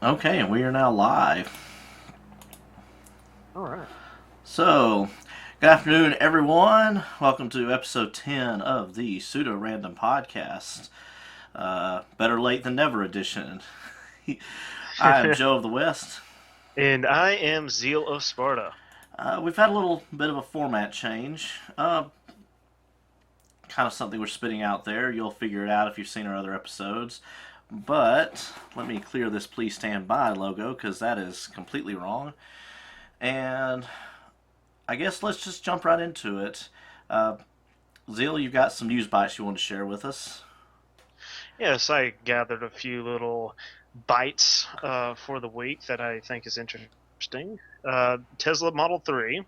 Okay, and we are now live. All right. So, good afternoon, everyone. Welcome to episode 10 of the Pseudo-Random Podcast. Better late than never edition. I am Joe of the West. And I am Zeal of Sparta. We've had a little bit of a format change. Kind of something we're spitting out there. You'll figure it out if you've seen our other episodes. But let me clear this please stand by logo because that is completely wrong. And I guess let's just jump right into it. Zeal, you've got some news bites you want to share with us. Yes, I gathered a few little bites for the week that I think is interesting. Tesla Model 3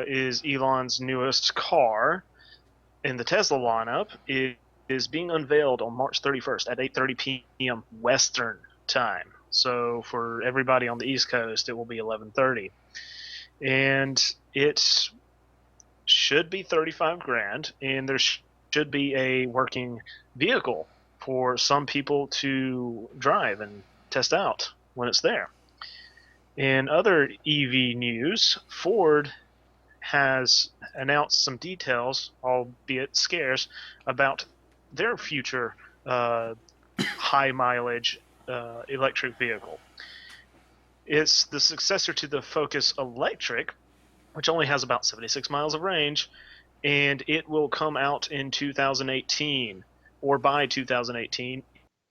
is Elon's newest car, and the Tesla lineup is being unveiled on March 31st at 8:30 p.m. Western time. So for everybody on the East Coast, it will be 11:30. And it should be 35 grand, and there should be a working vehicle for some people to drive and test out when it's there. In other EV news, Ford has announced some details, albeit scarce, about their future high mileage electric vehicle. It's the successor to the Focus Electric, which only has about 76 miles of range, and it will come out in 2018 or by 2018,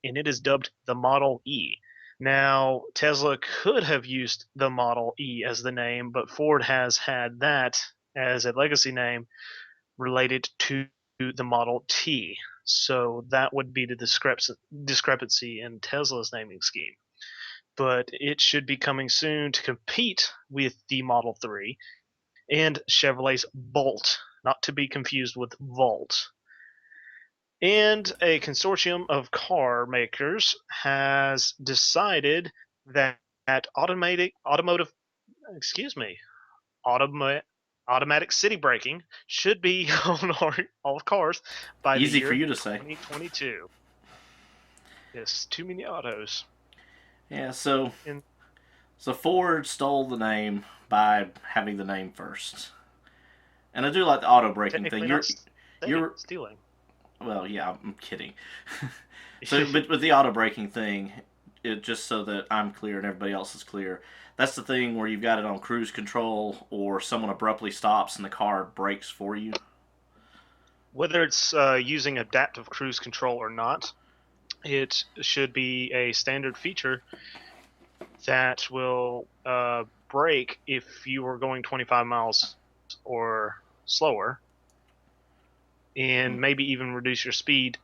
and it is dubbed the Model E. Now, Tesla could have used the Model E as the name, but Ford has had that as a legacy name related to the Model T. So that would be the discrepancy in Tesla's naming scheme. But it should be coming soon to compete with the Model 3 and Chevrolet's Bolt, not to be confused with Volt. And a consortium of car makers has decided that automatic city braking should be on all cars by the Easy year for you to say. 2022. Yes, too many autos. Yeah, so And Ford stole the name by having the name first. And I do like the auto braking thing. technically not You're stealing. Well, yeah, I'm kidding. So, but with the auto braking thing, just so that I'm clear and everybody else is clear, that's the thing where you've got it on cruise control or someone abruptly stops and the car brakes for you. Whether it's using adaptive cruise control or not, it should be a standard feature that will brake if you are going 25 miles or slower, and maybe even reduce your speed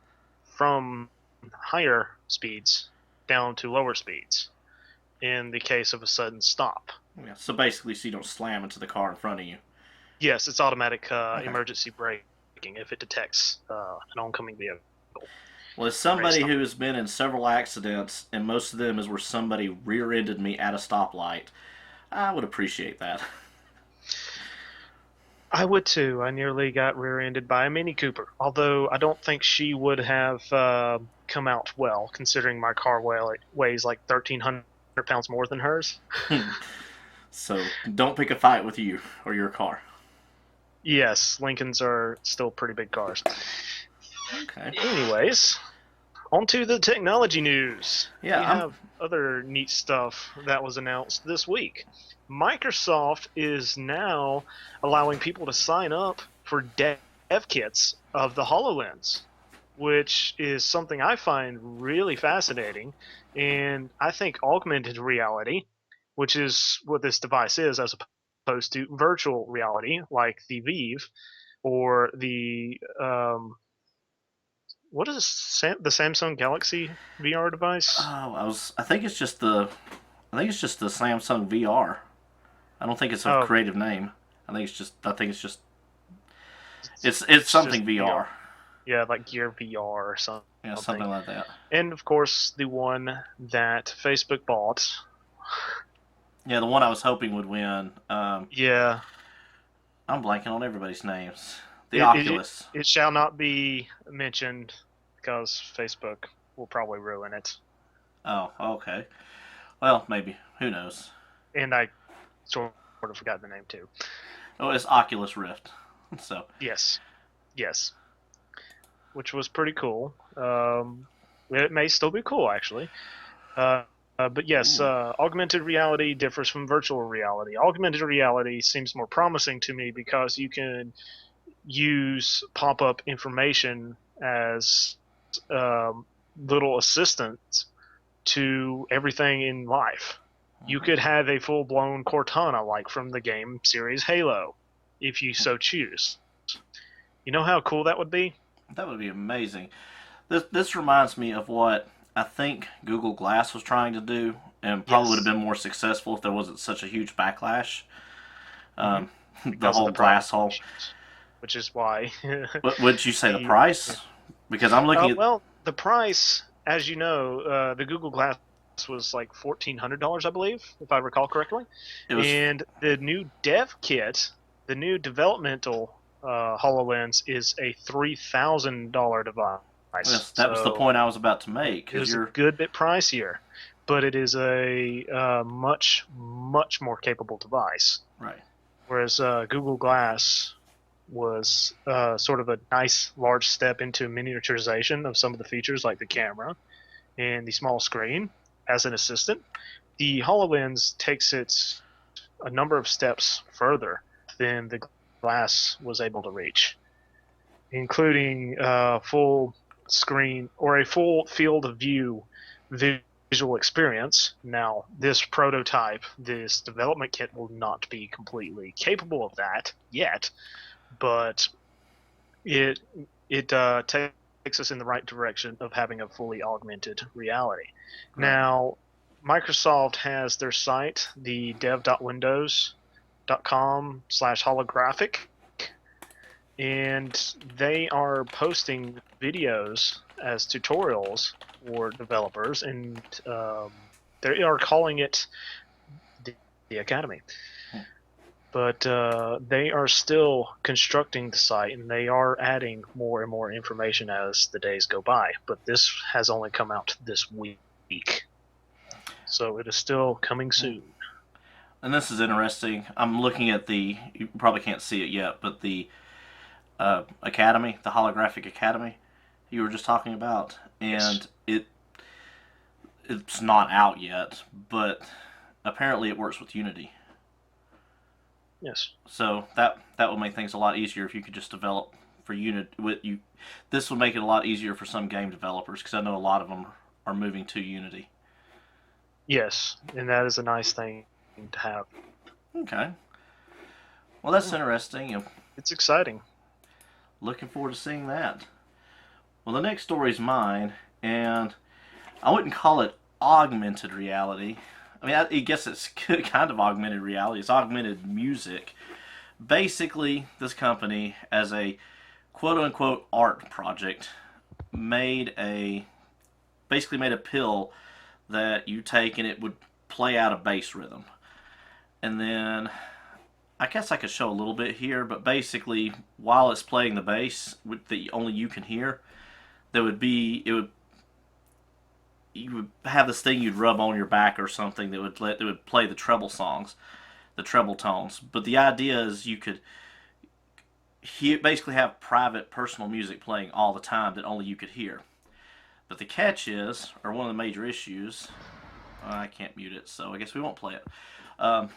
from higher speeds down to lower speeds in the case of a sudden stop. Yeah, so basically, so you don't slam into the car in front of you. Yes, it's automatic Okay. emergency braking if it detects an oncoming vehicle. Well, as somebody who has been in several accidents, and most of them is where somebody rear-ended me at a stoplight, I would appreciate that. I would too. I nearly got rear-ended by a Mini Cooper, although I don't think she would have come out well, considering my car weighs like 1,300 pounds more than hers. So don't pick a fight with you or your car. Yes, Lincolns are still pretty big cars. Okay. Anyways, on to the technology news. Yeah, We have other neat stuff that was announced this week. Microsoft is now allowing people to sign up for dev kits of the HoloLens, which is something I find really fascinating. And I think augmented reality, which is what this device is as opposed to virtual reality like the Vive or the what is the Samsung Galaxy VR device? I think it's just the Samsung VR. I don't think it's a creative name. It's something VR. Yeah, like Gear VR or something. Yeah, something like that. And of course, the one that Facebook bought. Yeah, the one I was hoping would win. Yeah. I'm blanking on everybody's names. The Oculus. It shall not be mentioned because Facebook will probably ruin it. Oh, okay. Well, maybe. Who knows? And I sort of forgot the name too. Oh, it's Oculus Rift. So, Yes, yes, which was pretty cool. It may still be cool actually. But yes, ooh. augmented reality differs from virtual reality. Augmented reality seems more promising to me because you can use pop-up information as um, little assistants to everything in life. You could have a full-blown Cortana like from the game series Halo, if you so choose. You know how cool that would be? That would be amazing. This reminds me of what I think Google Glass was trying to do, and probably would have Yes. been more successful if there wasn't such a huge backlash. Hmm. Um, the Because of whole the privacy glass hole. issues, which is why What would you say the the price? Because I'm looking at well, the price, as you know, the Google Glass was like $1,400, I believe, if I recall correctly. it was And the new dev kit, the new developmental HoloLens, is a $3,000 device. yes, that was the So point I was about to make. it Because was a you're good bit pricier, but it is a much, much more capable device. right. Whereas Google Glass was sort of a nice large step into miniaturization of some of the features like the camera and the small screen as an assistant. The HoloLens takes it a number of steps further than the Glass was able to reach, including full screen or a full field of view visual experience. Now, this prototype, this development kit will not be completely capable of that yet, but it it takes us in the right direction of having a fully augmented reality. Right. Now, Microsoft has their site, the dev.windows.com/holographic, and they are posting videos as tutorials for developers, and they are calling it the Academy. But they are still constructing the site, and they are adding more and more information as the days go by. But this has only come out this week, so it is still coming soon. And this is interesting. I'm looking at you probably can't see it yet, but the Academy, the holographic Academy you were just talking about, Yes, and it's not out yet, but apparently it works with Unity. yes, So that will make things a lot easier if you could just develop for Unity with you. This will make it a lot easier for some game developers because I know a lot of them are moving to Unity. yes, and that is a nice thing to have. Okay. Well, that's Yeah, interesting. it's exciting. Looking forward to seeing that. Well, the next story is mine, and I wouldn't call it augmented reality. I mean, I guess it's kind of augmented reality. It's augmented music. Basically, this company, as a quote unquote art project, made a basically made a pill that you take and it would play out a bass rhythm. And then I guess I could show a little bit here, but basically, while it's playing the bass, that only you can hear, there would be it would you would have this thing you'd rub on your back or something that would play the treble songs, the treble tones. But the idea is you could basically have private personal music playing all the time that only you could hear. But the catch is, or one of the major issues, I can't mute it, so I guess we won't play it. Um,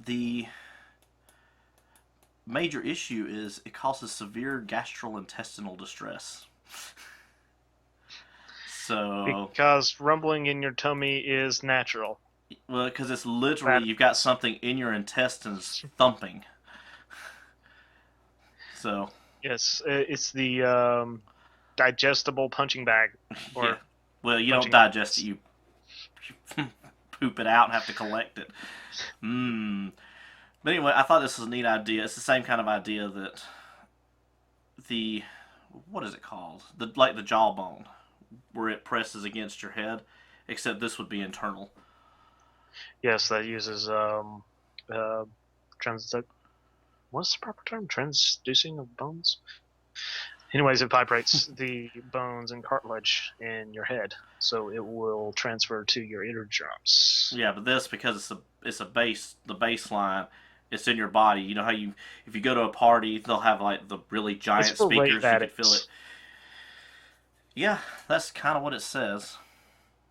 the major issue is it causes severe gastrointestinal distress. So, Because rumbling in your tummy is natural. well, because it's literally That you've got something in your intestines thumping. So, yes, it's the digestible punching bag yeah. or Well, you don't punching digest it, bag. you poop it out and have to collect it. Mmm. But anyway, I thought this was a neat idea. It's the same kind of idea that the what is it called? The jawbone, where it presses against your head, except this would be internal. Yes, that uses uh, trans. What's the proper term? Transducing of bones. Anyways, it vibrates the bones and cartilage in your head, so it will transfer to your eardrums. Yeah, but this, because it's a bass, the bass line, it's in your body. You know how if you go to a party, they'll have like the really It's giant for rave speakers, you could feel it. addicts. Yeah, that's kind of what it says.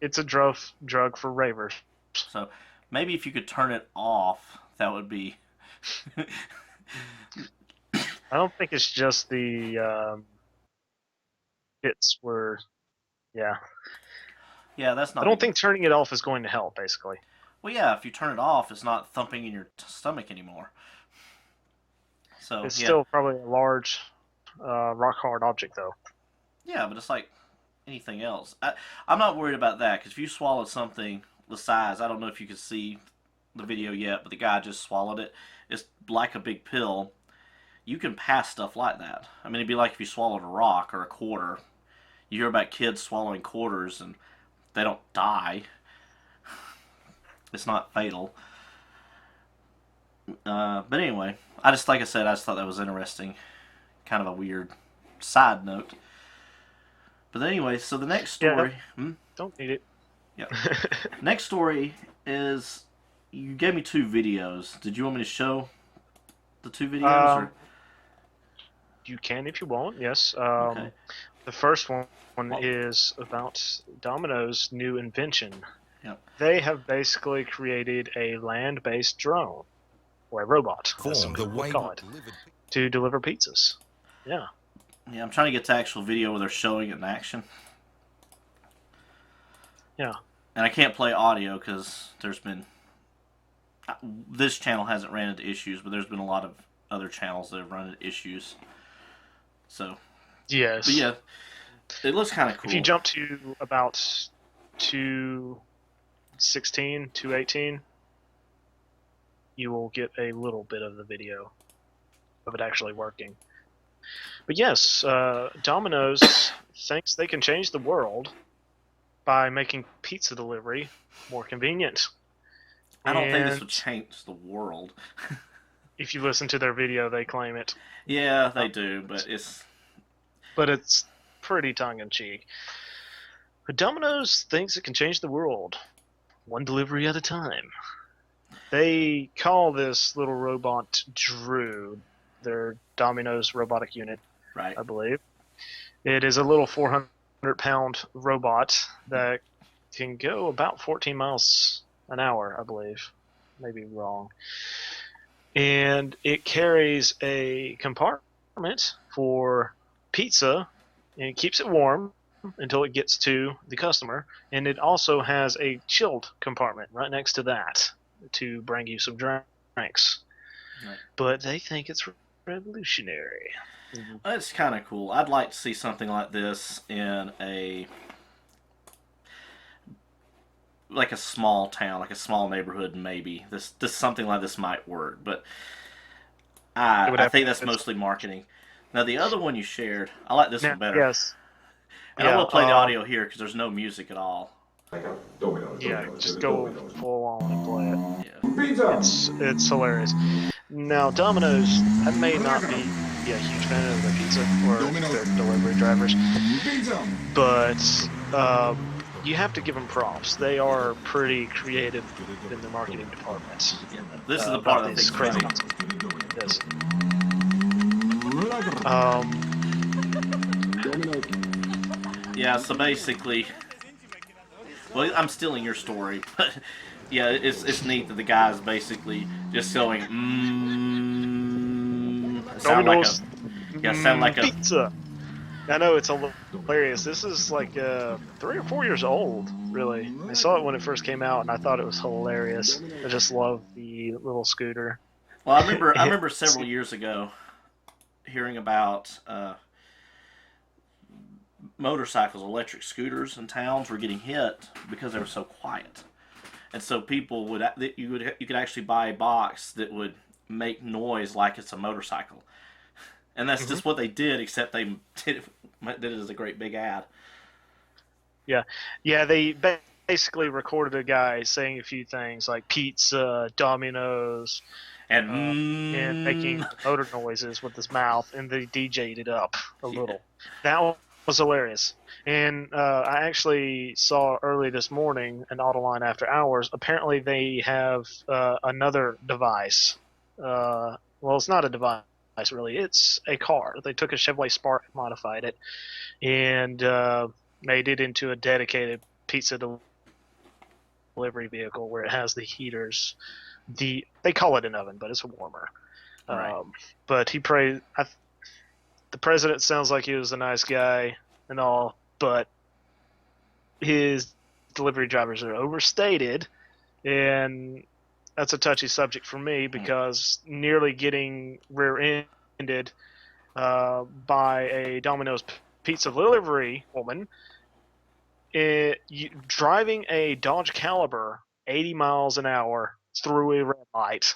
It's a drug for ravers. So maybe if you could turn it off, that would be. I don't think it's just the bits where, yeah. Yeah, that's not. I don't think turning it off is going to help, basically. Well, yeah, if you turn it off, it's not thumping in your stomach anymore. So It's yeah. still probably a large, rock hard object, though. Yeah, but it's like anything else. I'm not worried about that because if you swallowed something the size, I don't know if you can see the video yet, but the guy just swallowed it. It's like a big pill. You can pass stuff like that. I mean, it'd be like if you swallowed a rock or a quarter. You hear about kids swallowing quarters and they don't die. It's not fatal. But anyway, like I said, I just thought that was interesting. Kind of a weird side note. But anyway, so the next story. Yeah, don't need it. Yeah. Next story is you gave me 2 videos. Did you want me to show the 2 videos? Or? You can if you want. Yes. Okay. The first one is about Domino's new invention. Yep. They have basically created a land-based drone or a robot, as some people call it, to deliver pizzas. Yeah. Yeah, I'm trying to get to actual video where they're showing it in action. Yeah. And I can't play audio because there's been... This channel hasn't ran into issues, but there's been a lot of other channels that have run into issues. So... Yes. But yeah, it looks kind of cool. If you jump to about 2:16, 2:18, you will get a little bit of the video of it actually working. But yes, Domino's thinks they can change the world by making pizza delivery more convenient. I don't think this would change the world. If you listen to their video, they claim it. Yeah, they do, but it's pretty tongue-in-cheek. But Domino's thinks it can change the world, one delivery at a time. They call this little robot Drew, their Domino's robotic unit, right. I believe. It is a little 400-pound robot that can go about 14 miles an hour, I believe. Maybe wrong. And it carries a compartment for pizza, and it keeps it warm until it gets to the customer. And it also has a chilled compartment right next to that to bring you some drinks. Right. But they think it's revolutionary. It's kind of cool. I'd like to see something like this in like a small town, like a small neighborhood. Maybe this something like this might work, but I think that's mostly marketing. Now the other one you shared, I like this one better. Yes. And I will play the audio here because there's no music at all. Like a Dominos. Yeah, just go full on and play it. Yeah. Pizza! It's hilarious. Now, Domino's, I may not be a huge fan of their pizza or their delivery drivers, but you have to give them props. They are pretty creative in the marketing department. Yeah, this is the part that is crazy. Yes. Yeah, so basically, well, I'm stealing your story, but yeah, it's neat that the guy's basically just going, sound like a pizza. I know, it's hilarious. This is like 3 or 4 years old, really. I saw it when it first came out, and I thought it was hilarious. I just love the little scooter. Well, I remember several years ago hearing about motorcycles, electric scooters in towns were getting hit because they were so quiet, and so people you could actually buy a box that would make noise like it's a motorcycle, and that's just what they did, except they did it as a great big ad. Yeah, they basically recorded a guy saying a few things like pizza, Domino's, and making motor noises with his mouth, and they DJ'd it up a little. That was hilarious. And I actually saw early this morning an Autoline After Hours. Apparently, they have another device. Well, it's not a device really. It's a car. They took a Chevrolet Spark, modified it, and made it into a dedicated pizza delivery vehicle where it has the heaters. They call it an oven, but it's a warmer. Right. But he praised. The president sounds like he was a nice guy and all, but his delivery drivers are overstated, and that's a touchy subject for me because nearly getting rear-ended by a Domino's pizza delivery woman, driving a Dodge Caliber 80 miles an hour through a red light.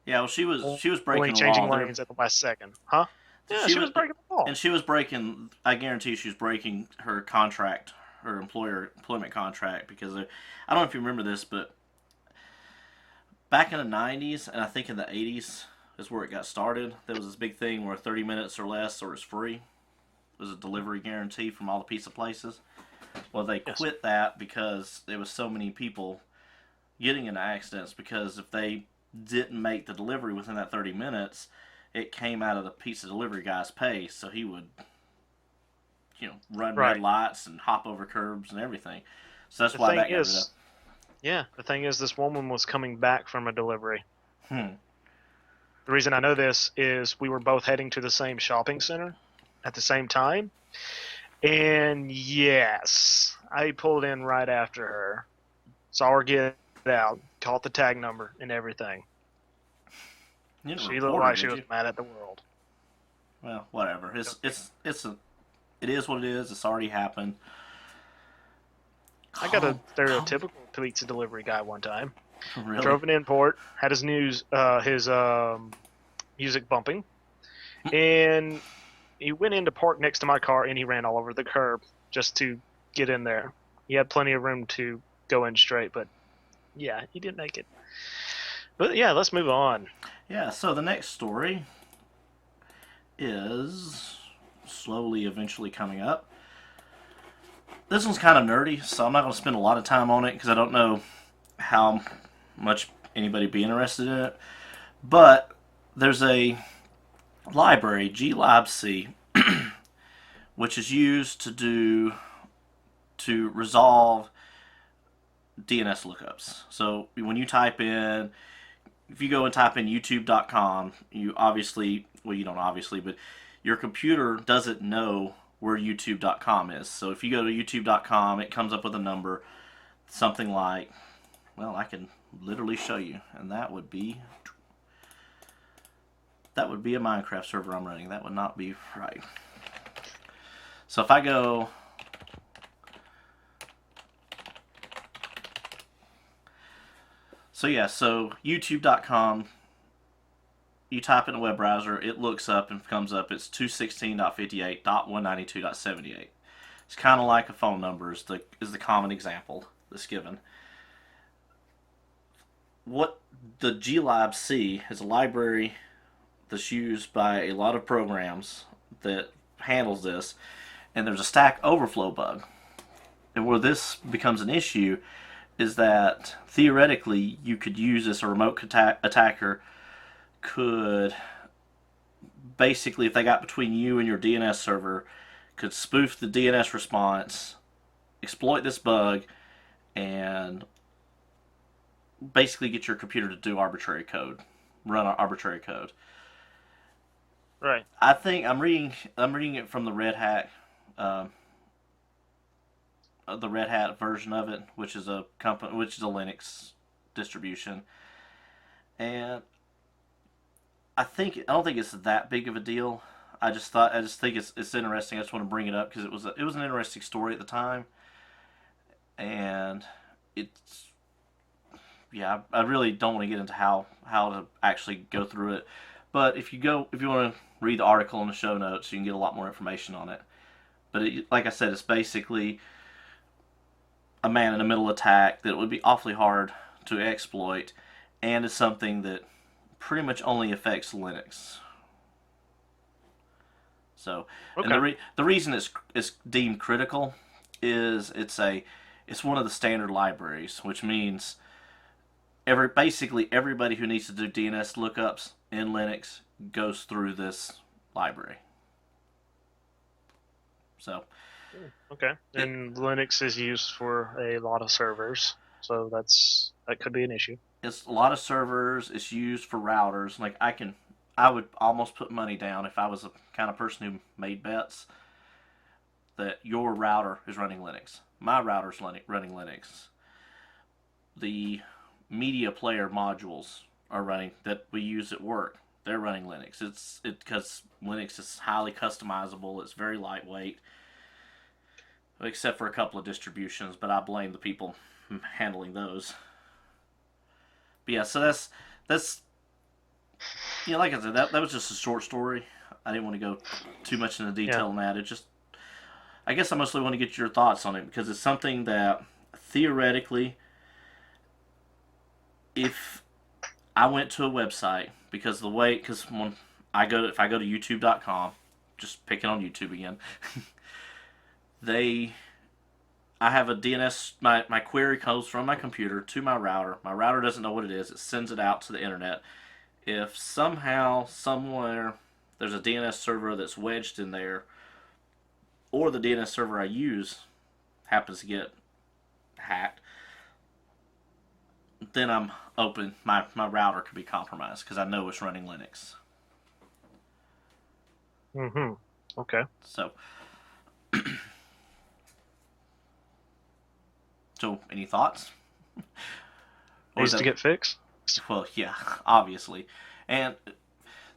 Yeah, well, she was breaking the changing law. lanes at the last second, huh? Yeah, she was breaking the law. And she was breaking. I guarantee she was breaking her contract, her employment contract, because I don't know if you remember this, but back in the '90s and I think in the '80s is where it got started. There was this big thing where 30 minutes or less or it's free. It was a delivery guarantee from all the pizza places. Well, they quit that because there was so many people getting into accidents because if they didn't make the delivery within that 30 minutes, it came out of the pizza delivery guy's pay, so he would, run red lights and hop over curbs and everything. So that's why that got rid of. Yeah, the thing is, this woman was coming back from a delivery. The reason I know this is we were both heading to the same shopping center at the same time, and yes, I pulled in right after her, saw her get out, caught the tag number and everything. She looked like she was mad at the world. Well, whatever. It is what it is. It's already happened. I got a stereotypical pizza delivery guy one time. Really? Drove an import, had his music bumping, and he went in to park next to my car, and he ran all over the curb just to get in there. He had plenty of room to go in straight, but yeah, he didn't make it. But yeah, let's move on. Yeah, so the next story is slowly eventually coming up. This one's kind of nerdy, so I'm not going to spend a lot of time on it because I don't know how much anybody would be interested in it. But there's a library, Glab, which is used to resolve DNS lookups. So when you type in, if you go and type in youtube.com, you don't obviously, but your computer doesn't know where youtube.com is. So if you go to youtube.com, it comes up with a number, something like, well, I can literally show you, and that would be a Minecraft server I'm running. That would not be right. So if I go, so youtube.com, you type in a web browser, it looks up and comes up, it's 216.58.192.78. It's kind of like a phone number is the common example that's given. What the Glab is a library that's used by a lot of programs that handles this, and there's a Stack Overflow bug. And where this becomes an issue is that theoretically you could use this, a remote attacker could basically, if they got between you and your DNS server, could spoof the DNS response, exploit this bug, and basically get your computer to do arbitrary code, run arbitrary code. Right. I think I'm reading it from the Red Hat version of it, which is a Linux distribution, and I don't think it's that big of a deal. I just think it's interesting. I just want to bring it up because it was an interesting story at the time, and I really don't want to get into how to actually go through it. But if you want to read the article in the show notes, you can get a lot more information on it. But like I said, it's basically a man-in-the-middle attack that would be awfully hard to exploit, and it's something that pretty much only affects Linux. So, and Okay. the reason it's deemed critical is it's one of the standard libraries, which means basically everybody who needs to do DNS lookups in Linux goes through this library. So, Okay. it And Linux is used for a lot of servers, so that could be an issue. it's a lot of servers. It's used for routers. Like I would almost put money down if I was the kind of person who made bets that your router is running Linux. My router's running Linux. The media player modules are running that we use at work. They're running Linux. It's because Linux is highly customizable. It's very lightweight, except for a couple of distributions. But I blame the people handling those. But yeah, so that's like I said, that was just a short story. I didn't want to go too much into Yeah. detail on that. It just I guess I mostly want to get your thoughts on it because it's something that theoretically, if I went to a website, because when if I go to youtube.com, just picking on YouTube again, they I have a DNS. My query comes from my computer to my router. My router doesn't know what it is. It sends it out to the internet. If somehow, somewhere, there's a DNS server that's wedged in there, or the DNS server I use happens to get hacked, then I'm open. My router could be compromised because I know it's running Linux. Mm-hmm. Okay. So, any thoughts? Or is Needs to that get fixed. well, yeah, obviously, and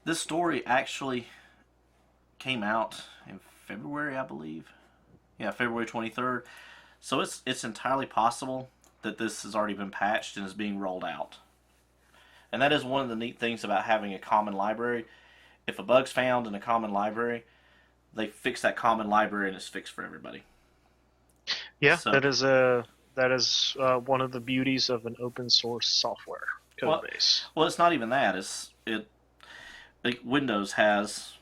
this story actually came out in February, I believe. Yeah, February 23rd. So it's entirely possible that this has already been patched and is being rolled out. And that is one of the neat things about having a common library. If a bug's found in a common library, they fix that common library and it's fixed for everybody. Yeah, So, that is one of the beauties of an open source software code well, base. it's not even that. Like Windows has,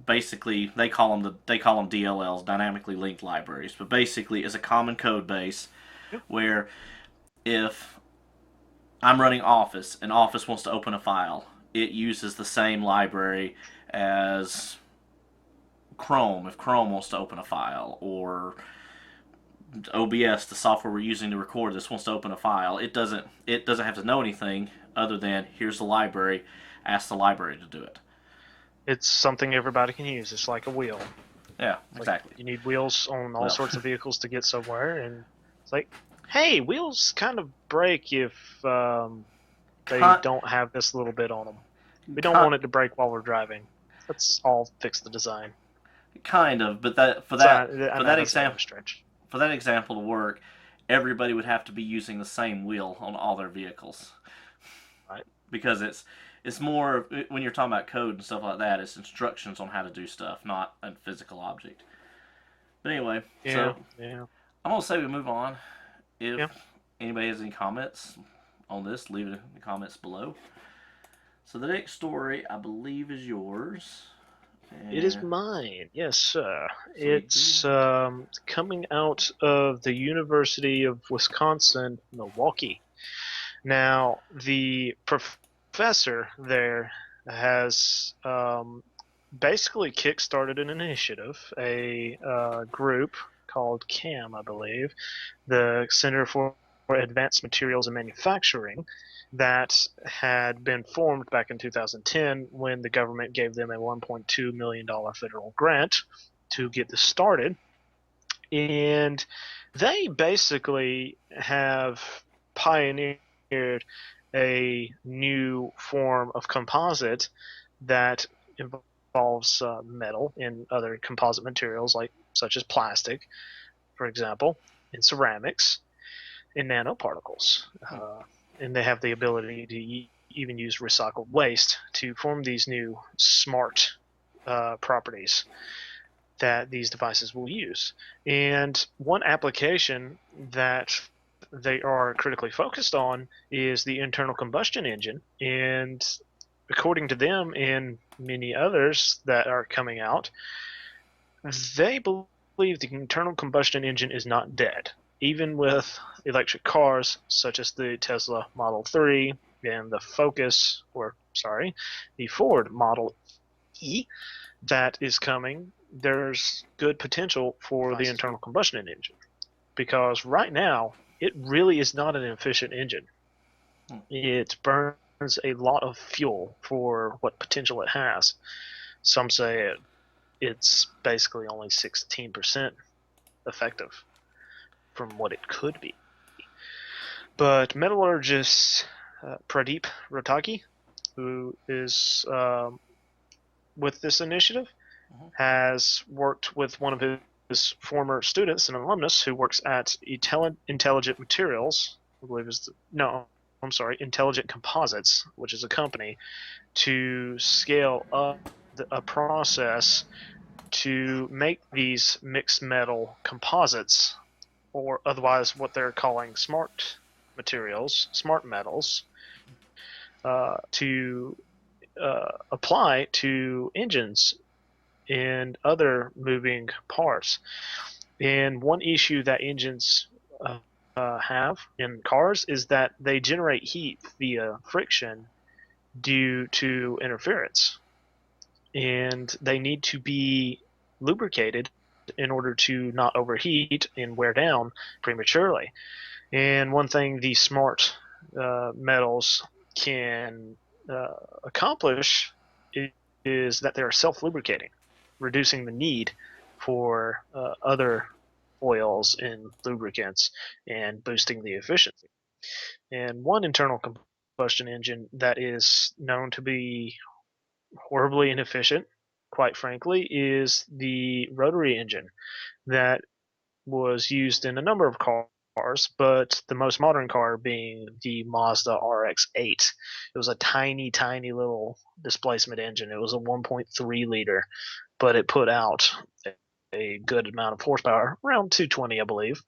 basically they call them DLLs, dynamically linked libraries, but basically it's a common code base Yep. where if I'm running Office and Office wants to open a file, it uses the same library as Chrome if Chrome wants to open a file, or OBS, the software we're using to record this, wants to open a file. It doesn't have to know anything other than here's the library. Ask the library to do it. It's something everybody can use. It's like a wheel. Yeah, It's like exactly. you need wheels on all Well, sorts of vehicles to get somewhere, and it's like, hey, wheels kind of break if they con, don't have this little bit on them. We don't con, want it to break while we're driving. Let's all fix the design. kind of, but that for So, that I for know that that's a example stretch. for that example to work, everybody would have to be using the same wheel on all their vehicles. Right. Because it's more when you're talking about code and stuff like that, it's instructions on how to do stuff, not a physical object. But anyway, Yeah, so yeah, I'm gonna say we move on. If yeah. anybody has any comments on this, leave it in the comments below. So the next story, I believe, is yours. It is And mine. Yes, sir. so we do. It's coming out of the University of Wisconsin, Milwaukee. Now, the professor there has basically kickstarted an initiative, a group called CAM, I believe, the Center for Advanced Materials and Manufacturing, that had been formed back in 2010 when the government gave them a $1.2 million federal grant to get this started. And they basically have pioneered a new form of composite that involves metal and other composite materials like such as plastic, for example, and ceramics and nanoparticles. And they have the ability to even use recycled waste to form these new smart properties that these devices will use. And one application that they are critically focused on is the internal combustion engine. And according to them and many others that are coming out, they believe the internal combustion engine is not dead. Even with electric cars such as the Tesla Model 3 and the the Ford Model E that is coming, there's good potential for the internal combustion engine. Because right now, it really is not an efficient engine. It burns a lot of fuel for what potential it has. Some say it's basically only 16% effective from what it could be. But metallurgist Pradeep Rotaki, who is with this initiative, has worked with one of his former students, an alumnus who works at Intelligent Materials, I believe Intelligent Composites, which is a company, to scale up a process to make these mixed metal composites, or otherwise what they're calling smart metals, to apply to engines and other moving parts. And one issue that engines have in cars is that they generate heat via friction due to interference. And they need to be lubricated in order to not overheat and wear down prematurely. And one thing these smart metals can accomplish is that they are self-lubricating, reducing the need for other oils and lubricants and boosting the efficiency. And one internal combustion engine that is known to be horribly inefficient, quite frankly, is the rotary engine that was used in a number of cars, but the most modern car being the Mazda RX-8. It was a tiny, tiny little displacement engine. It was a 1.3 liter, but it put out a good amount of horsepower, around 220, I believe.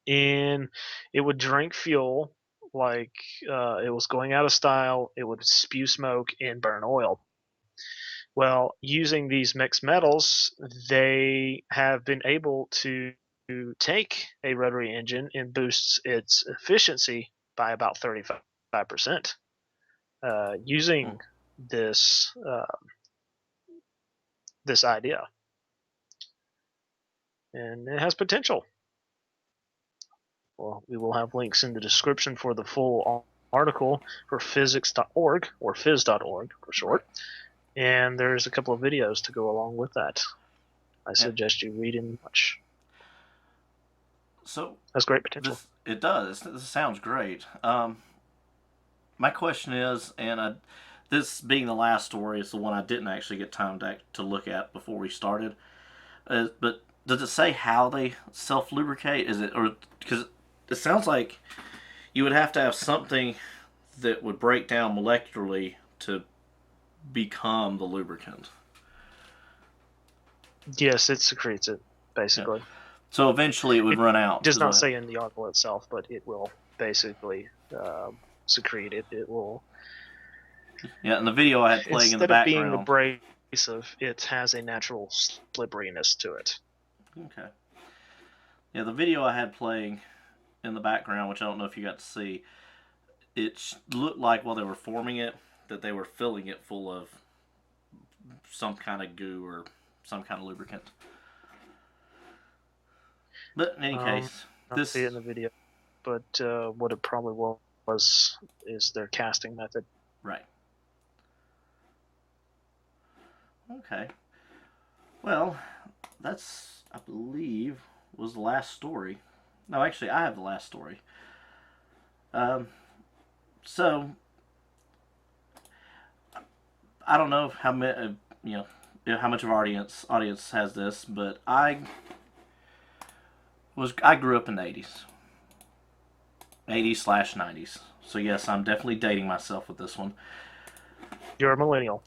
And it would drink fuel like it was going out of style. It would spew smoke and burn oil. Well, using these mixed metals, they have been able to take a rotary engine and boosts its efficiency by about 35%, using this this idea, and it has potential. Well, we will have links in the description for the full article for physics.org, or phys.org for short. And there's a couple of videos to go along with that. I suggest you read in much. So that's great potential. It does. This sounds great. My question is, and this being the last story, is the one I didn't actually get time to look at before we started. But does it say how they self-lubricate? Is it, or because it sounds like you would have to have something that would break down molecularly to become the lubricant. Yes, it secretes it, basically. Yeah. So eventually it would run out. It does not say in the article itself, but it will basically secrete it. It will. Yeah, and the video I had playing in the background. Instead of being abrasive, it has a natural slipperiness to it. Okay. Yeah, the video I had playing in the background, which I don't know if you got to see, it looked like while they were forming it, that they were filling it full of some kind of goo or some kind of lubricant. But in any case, I see it in the video. But what it probably was is their casting method. Right. Okay. Well, that's, I believe, was the last story. No, actually, I have the last story. So I don't know how how much of our audience has this, but I grew up in the 80s. 80s/90s. So yes, I'm definitely dating myself with this one. You're a millennial.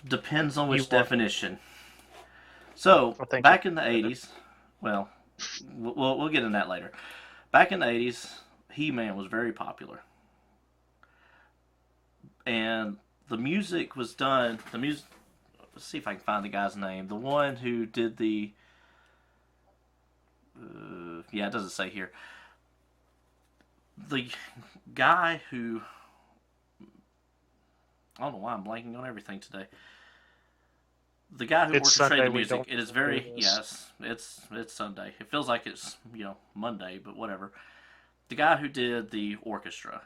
Depends on which definition. So back in the 80s, well, we'll get in that later. Back in the 80s, He-Man was very popular. And the music was done. The music. Let's see if I can find the guy's name. The one who did the. Yeah, it doesn't say here. The guy who. I don't know why I'm blanking on everything today. The guy who It's orchestrated Sunday. the We music. don't It is do very this. yes. It's Sunday. It feels like it's Monday, but whatever. The guy who did the orchestra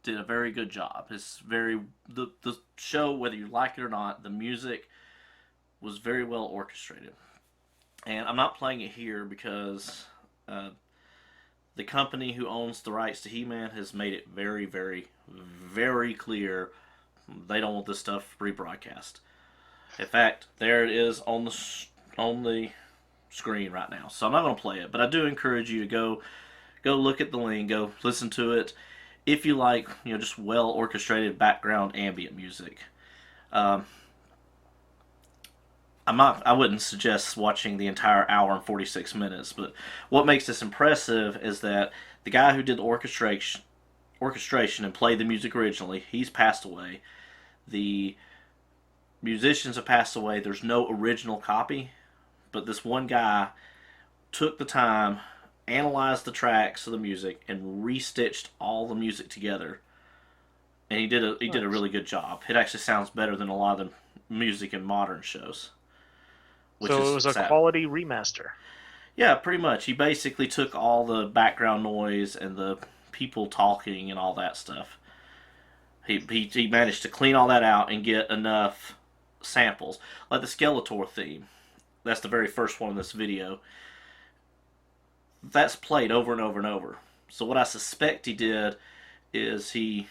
did a very good job. It's very the show, whether you like it or not, the music was very well orchestrated. And I'm not playing it here because the company who owns the rights to He-Man has made it very, very, very clear they don't want this stuff rebroadcast. In fact, there it is on the screen right now. So I'm not going to play it, but I do encourage you to go look at the link, go listen to it if you like, just well orchestrated background ambient music. Um, I wouldn't suggest watching the entire hour and 46 minutes, but what makes this impressive is that the guy who did the orchestration and played the music originally, he's passed away. The musicians have passed away. There's no original copy, but this one guy took the time, analyzed the tracks of the music, and restitched all the music together. And he did a really good job. It actually sounds better than a lot of the music in modern shows, which So is it was a sad. quality remaster. Yeah, pretty much. He basically took all the background noise and the people talking and all that stuff. He managed to clean all that out and get enough samples, like the Skeletor theme. That's the very first one in this video. That's played over and over and over. So what I suspect he did is he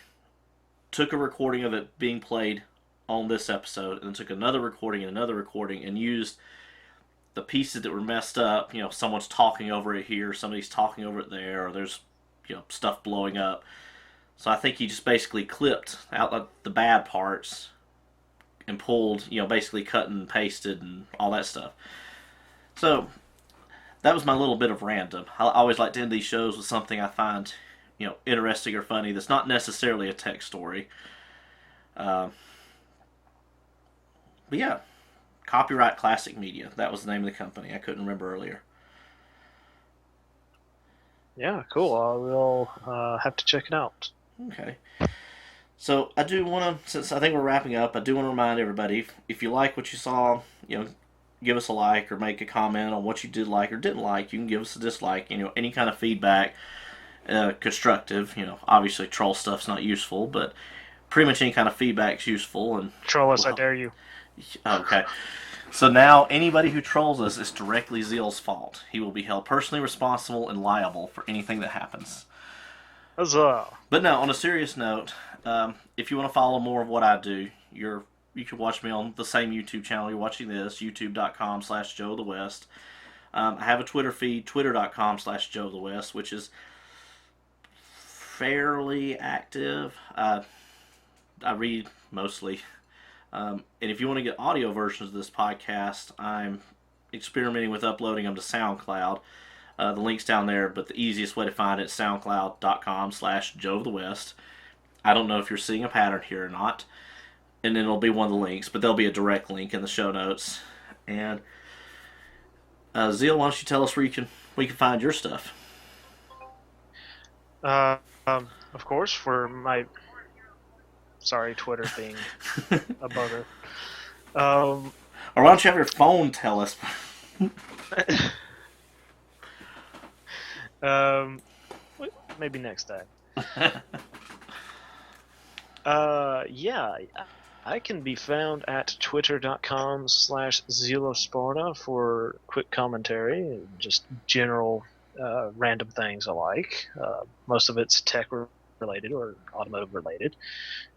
took a recording of it being played on this episode, and then took another recording and used the pieces that were messed up. Someone's talking over it here, somebody's talking over it there, or there's stuff blowing up. So I think he just basically clipped out the bad parts and pulled, basically cut and pasted and all that stuff. So that was my little bit of random. I always like to end these shows with something I find, interesting or funny that's not necessarily a tech story. But yeah, Copyright Classic Media. That was the name of the company. I couldn't remember earlier. Yeah, cool. I will have to check it out. Okay. So I do want to, since I think we're wrapping up, I do want to remind everybody, if you like what you saw, give us a like or make a comment on what you did like or didn't like. You can give us a dislike. Any kind of feedback, constructive. Obviously troll stuff's not useful, but pretty much any kind of feedback's useful. And Troll us, I dare you. Okay. So now anybody who trolls us is directly Zeal's fault. He will be held personally responsible and liable for anything that happens. Huzzah. But no, on a serious note, if you want to follow more of what I do, you can watch me on the same YouTube channel you're watching this, youtube.com/JoeoftheWest. I have a Twitter feed, twitter.com/JoeoftheWest, which is fairly active. I read mostly. And if you want to get audio versions of this podcast, I'm experimenting with uploading them to SoundCloud. The link's down there, but the easiest way to find it is soundcloud.com/JoeoftheWest. I don't know if you're seeing a pattern here or not. And then it'll be one of the links, but there'll be a direct link in the show notes. And Zeal, why don't you tell us where you can find your stuff? Of course, for my... Sorry, Twitter being a bugger. Or why don't you have your phone tell us? Maybe next time. Yeah, I can be found at twitter.com/Zeal of Sparta for quick commentary, just general random things I like. Most of it's tech related or automotive related.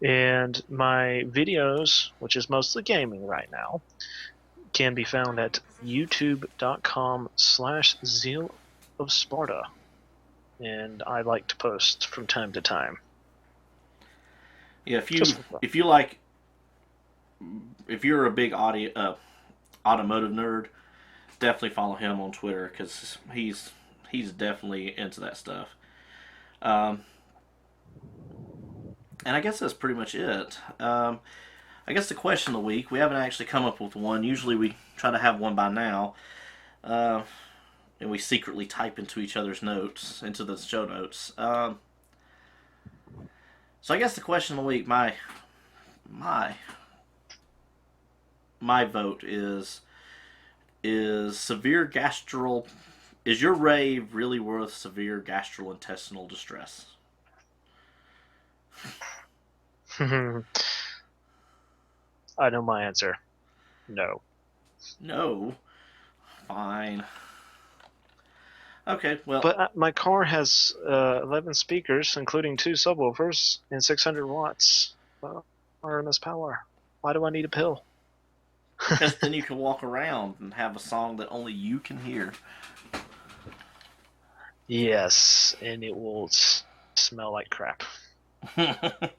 And my videos, which is mostly gaming right now, can be found at youtube.com/Zeal of Sparta. And I like to post from time to time. Yeah, if you're a big automotive nerd, definitely follow him on Twitter because he's definitely into that stuff. Um, and I guess that's pretty much it. I guess the question of the week, we haven't actually come up with one. Usually we try to have one by now. Uh, and we secretly type into each other's notes, into the show notes. So I guess the question of the week, my my vote is severe gastral. Is your rave really worth severe gastrointestinal distress? I know my answer. No. No. Fine. Okay, well. But my car has 11 speakers, including 2 subwoofers, and 600 watts RMS power. Why do I need a pill? Because then you can walk around and have a song that only you can hear. Yes, and it will smell like crap. I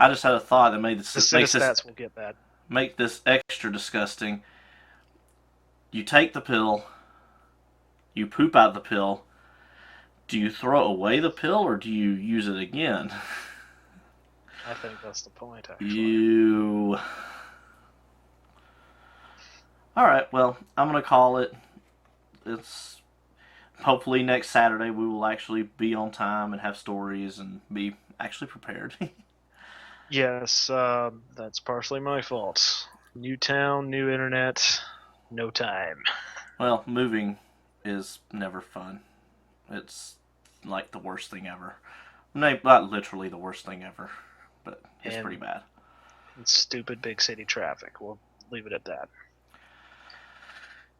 just had a thought that made this, stats will get that. Make this extra disgusting. You take the pill, you poop out the pill. Do you throw away the pill or do you use it again? I think that's the point, actually. You. Alright, well, I'm going to call it. It's hopefully next Saturday we will actually be on time and have stories and be actually prepared. Yes, that's partially my fault. New town, new internet, no time. Well, moving is never fun. It's like the worst thing ever. Not literally the worst thing ever, but it's pretty bad. And stupid big city traffic. We'll leave it at that.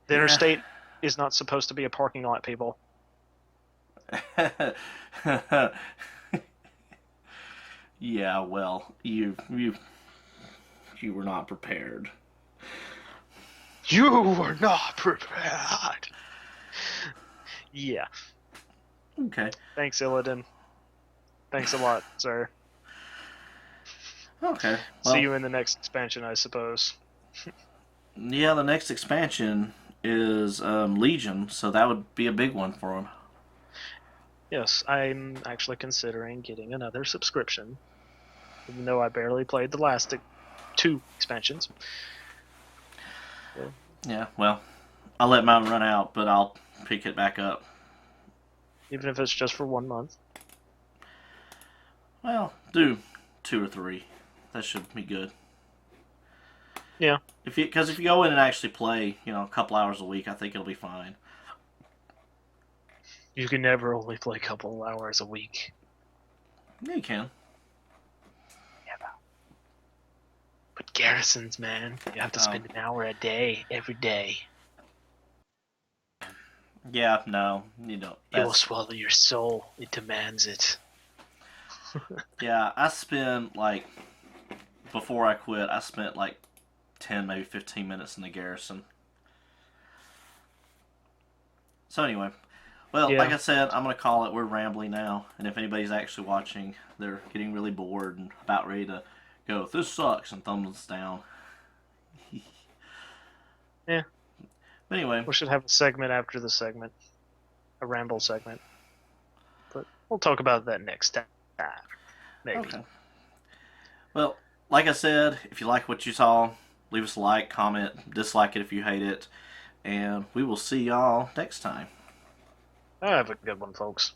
The interstate is not supposed to be a parking lot, people. Yeah, well, you were not prepared. You were not prepared. Yeah. Okay. Thanks, Illidan. Thanks a lot, sir. Okay. Well, see you in the next expansion, I suppose. Yeah, the next expansion is Legion, so that would be a big one for him. Yes, I'm actually considering getting another subscription, even though I barely played the last 2 expansions. Yeah, well, I'll let mine run out, but I'll pick it back up. Even if it's just for 1 month? Well, do 2 or 3. That should be good. Yeah. Because if you go in and actually play, a couple hours a week, I think it'll be fine. You can never only play a couple hours a week. Yeah, you can. Yeah, but garrisons, man, you have to spend an hour a day, every day. Yeah, no, you don't. It will swallow your soul. It demands it. Yeah, I spent, before I quit, I spent 10, maybe 15 minutes in the garrison. So anyway, well, like I said, I'm going to call it. We're rambling now, and if anybody's actually watching, they're getting really bored and about ready to go, this sucks, and thumbs down. Yeah. But anyway. We should have a segment after the segment. A ramble segment. But we'll talk about that next time. Maybe. Okay. Well, like I said, if you like what you saw, leave us a like, comment, dislike it if you hate it, and we will see y'all next time. Have a good one, folks.